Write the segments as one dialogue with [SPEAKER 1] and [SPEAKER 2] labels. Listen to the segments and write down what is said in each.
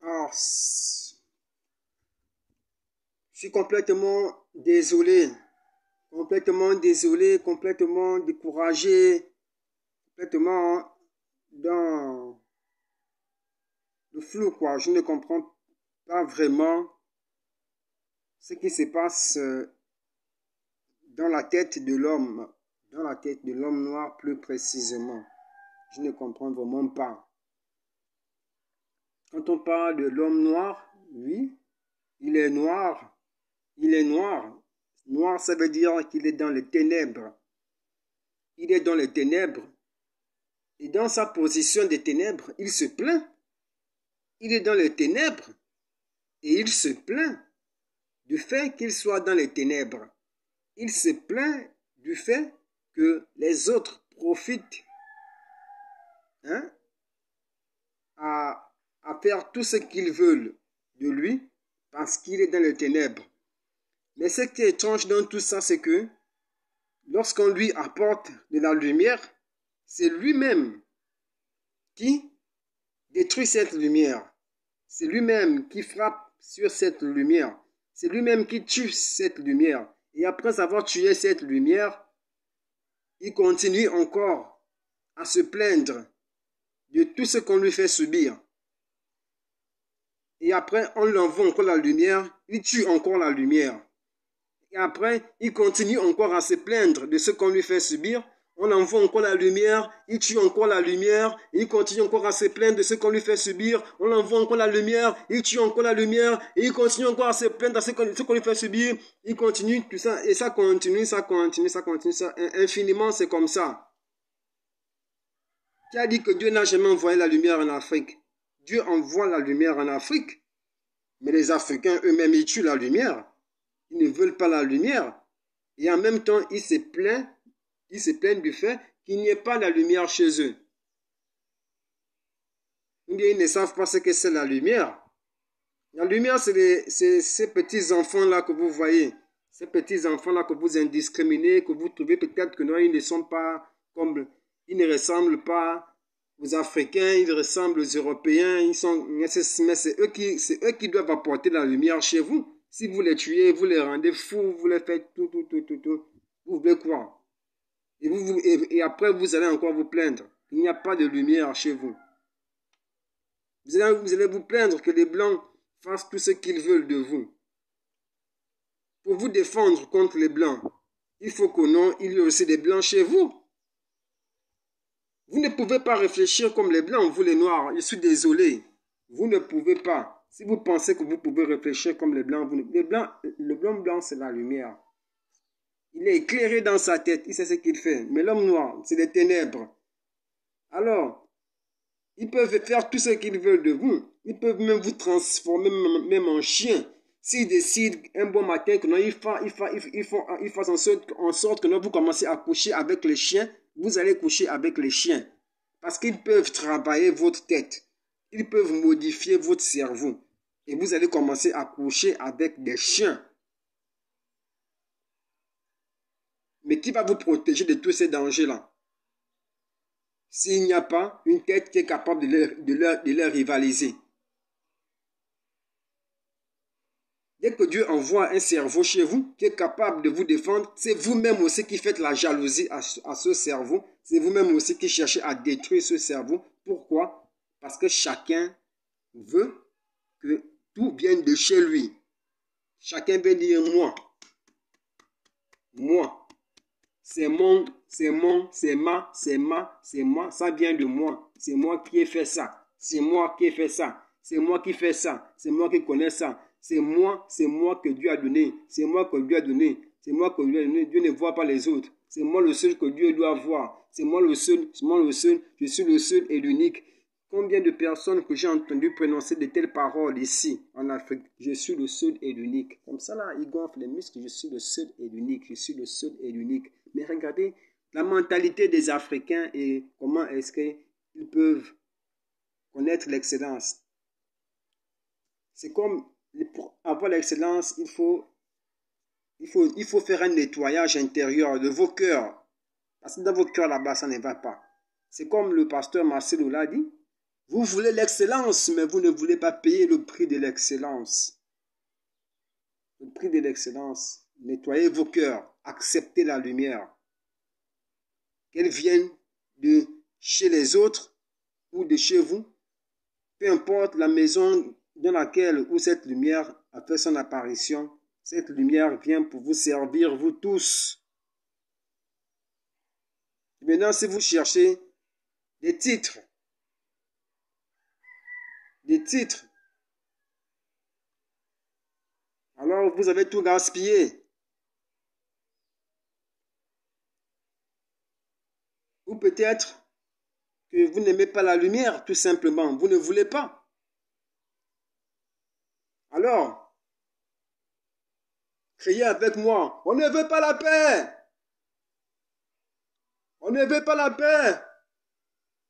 [SPEAKER 1] Alors, je suis complètement désolé, complètement découragé, complètement dans le flou, quoi. Je ne comprends pas vraiment ce qui se passe dans la tête de l'homme, dans la tête de l'homme noir plus précisément. Je ne comprends vraiment pas. Quand on parle de l'homme noir, oui, il est noir. Il est noir. Noir, ça veut dire qu'il est dans les ténèbres. Il est dans les ténèbres. Et dans sa position des ténèbres, il se plaint. Il est dans les ténèbres. Et il se plaint du fait qu'il soit dans les ténèbres. Il se plaint du fait que les autres profitent à faire tout ce qu'ils veulent de lui parce qu'il est dans les ténèbres. Mais ce qui est étrange dans tout ça, c'est que lorsqu'on lui apporte de la lumière, c'est lui-même qui détruit cette lumière. C'est lui-même qui frappe sur cette lumière. C'est lui-même qui tue cette lumière. Et après avoir tué cette lumière, il continue encore à se plaindre de tout ce qu'on lui fait subir. Et après, on lui envoie encore la lumière, il tue encore la lumière. Et après, il continue encore à se plaindre de ce qu'on lui fait subir. On envoie encore la lumière, il tue encore la lumière, il continue encore à se plaindre de ce qu'on lui fait subir. On envoie encore la lumière, il tue encore la lumière, et il continue encore à se plaindre de ce qu'on lui fait subir. Il continue tout ça, et ça continue, infiniment, c'est comme ça. Qui a dit que Dieu n'a jamais envoyé la lumière en Afrique? Dieu envoie la lumière en Afrique, mais les Africains eux-mêmes, ils tuent la lumière. Ils ne veulent pas la lumière. Et en même temps, ils se plaignent du fait qu'il n'y ait pas la lumière chez eux. Ils ne savent pas ce que c'est la lumière. La lumière, c'est ces petits enfants-là que vous voyez. Ces petits enfants-là que vous indiscriminez, que vous trouvez peut-être que non, ils ne sont pas comme... Ils ne ressemblent pas aux Africains, ils ressemblent aux Européens. Mais c'est eux qui doivent apporter la lumière chez vous. Si vous les tuez, vous les rendez fous, vous les faites tout. Vous voulez quoi? Et après, vous allez encore vous plaindre. Il n'y a pas de lumière chez vous. Vous allez vous plaindre que les Blancs fassent tout ce qu'ils veulent de vous. Pour vous défendre contre les Blancs, il faut que non, il y ait aussi des Blancs chez vous. Vous ne pouvez pas réfléchir comme les Blancs, vous les Noirs. Je suis désolé. Vous ne pouvez pas. Si vous pensez que vous pouvez réfléchir comme les Blancs, le blanc, c'est la lumière. Il est éclairé dans sa tête, il sait ce qu'il fait. Mais l'homme noir, c'est les ténèbres. Alors, ils peuvent faire tout ce qu'ils veulent de vous. Ils peuvent même vous transformer même en chien. S'ils décident un bon matin que non, ils fassent en sorte que non, vous commencez à coucher avec les chiens, vous allez coucher avec les chiens. Parce qu'ils peuvent travailler votre tête. Ils peuvent modifier votre cerveau. Et vous allez commencer à coucher avec des chiens. Mais qui va vous protéger de tous ces dangers-là? S'il n'y a pas une tête qui est capable de leur rivaliser. Dès que Dieu envoie un cerveau chez vous qui est capable de vous défendre, c'est vous-même aussi qui faites la jalousie à ce cerveau. C'est vous-même aussi qui cherchez à détruire ce cerveau. Pourquoi? Parce que chacun veut que tout vienne de chez lui. Chacun veut dire moi. Moi. C'est mon, c'est ma, c'est moi. Ça vient de moi. C'est moi qui ai fait ça. C'est moi qui ai fait ça. C'est moi qui fais ça. C'est moi qui connais ça. C'est moi que Dieu a donné. C'est moi que Dieu a donné. C'est moi que Dieu a donné. Dieu ne voit pas les autres. C'est moi le seul que Dieu doit voir. C'est moi le seul. Je suis le seul et l'unique. Combien de personnes que j'ai entendu prononcer de telles paroles ici, en Afrique? Je suis le seul et l'unique. Comme ça, là, ils gonflent les muscles. Je suis le seul et l'unique. Je suis le seul et l'unique. Mais regardez la mentalité des Africains et comment est-ce qu'ils peuvent connaître l'excellence. C'est comme, pour avoir l'excellence, il faut faire un nettoyage intérieur de vos cœurs. Parce que dans vos cœurs là-bas, ça ne va pas. C'est comme le pasteur Marcelo l'a dit. Vous voulez l'excellence, mais vous ne voulez pas payer le prix de l'excellence. Le prix de l'excellence. Nettoyez vos cœurs. Acceptez la lumière. Qu'elle vienne de chez les autres ou de chez vous. Peu importe la maison dans laquelle où cette lumière a fait son apparition, cette lumière vient pour vous servir, vous tous. Maintenant, si vous cherchez des titres, alors vous avez tout gaspillé. Ou peut-être que vous n'aimez pas la lumière, tout simplement. Vous ne voulez pas. Alors, criez avec moi, on ne veut pas la paix. On ne veut pas la paix.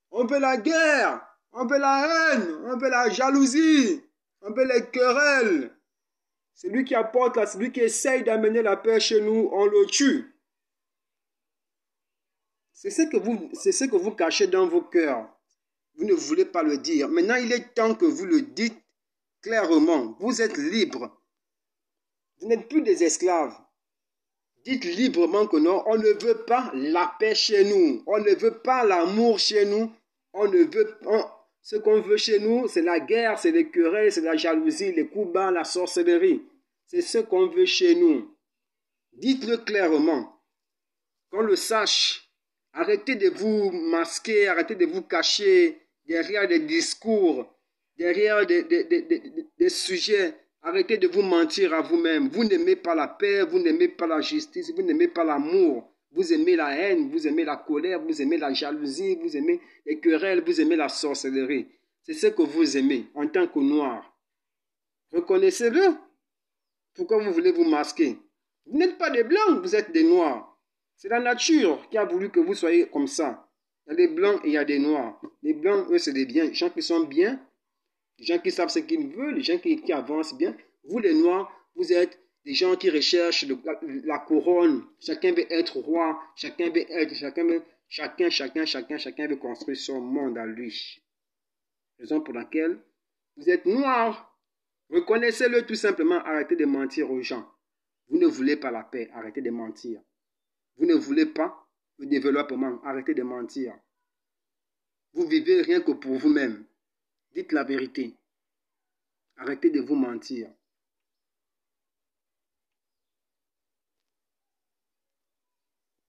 [SPEAKER 1] On veut la guerre. On veut la haine. On veut la jalousie. On veut les querelles. Celui qui apporte, celui qui essaye d'amener la paix chez nous, on le tue. C'est ce que vous cachez dans vos cœurs. Vous ne voulez pas le dire. Maintenant, il est temps que vous le dites clairement. Vous êtes libre. Vous n'êtes plus des esclaves. Dites librement que non, on ne veut pas la paix chez nous. On ne veut pas l'amour chez nous. Ce qu'on veut chez nous, c'est la guerre, c'est les querelles, c'est la jalousie, les coups bas, la sorcellerie. C'est ce qu'on veut chez nous. Dites-le clairement. Qu'on le sache. Arrêtez de vous masquer, arrêtez de vous cacher derrière des discours, derrière des sujets. Arrêtez de vous mentir à vous-même. Vous n'aimez pas la paix, vous n'aimez pas la justice, vous n'aimez pas l'amour. Vous aimez la haine, vous aimez la colère, vous aimez la jalousie, vous aimez les querelles, vous aimez la sorcellerie. C'est ce que vous aimez en tant que noir. Reconnaissez-le. Pourquoi vous voulez vous masquer? Vous n'êtes pas des blancs, vous êtes des noirs. C'est la nature qui a voulu que vous soyez comme ça. Il y a des blancs et il y a des noirs. Les blancs, eux, c'est des biens. Les gens qui sont bien, les gens qui savent ce qu'ils veulent, les gens qui avancent bien. Vous, les noirs, vous êtes des gens qui recherchent la couronne. Chacun veut être roi. Chacun veut construire son monde à lui. Raison pour laquelle vous êtes noirs. Reconnaissez-le tout simplement. Arrêtez de mentir aux gens. Vous ne voulez pas la paix. Arrêtez de mentir. Vous ne voulez pas le développement. Arrêtez de mentir. Vous vivez rien que pour vous-même. Dites la vérité. Arrêtez de vous mentir.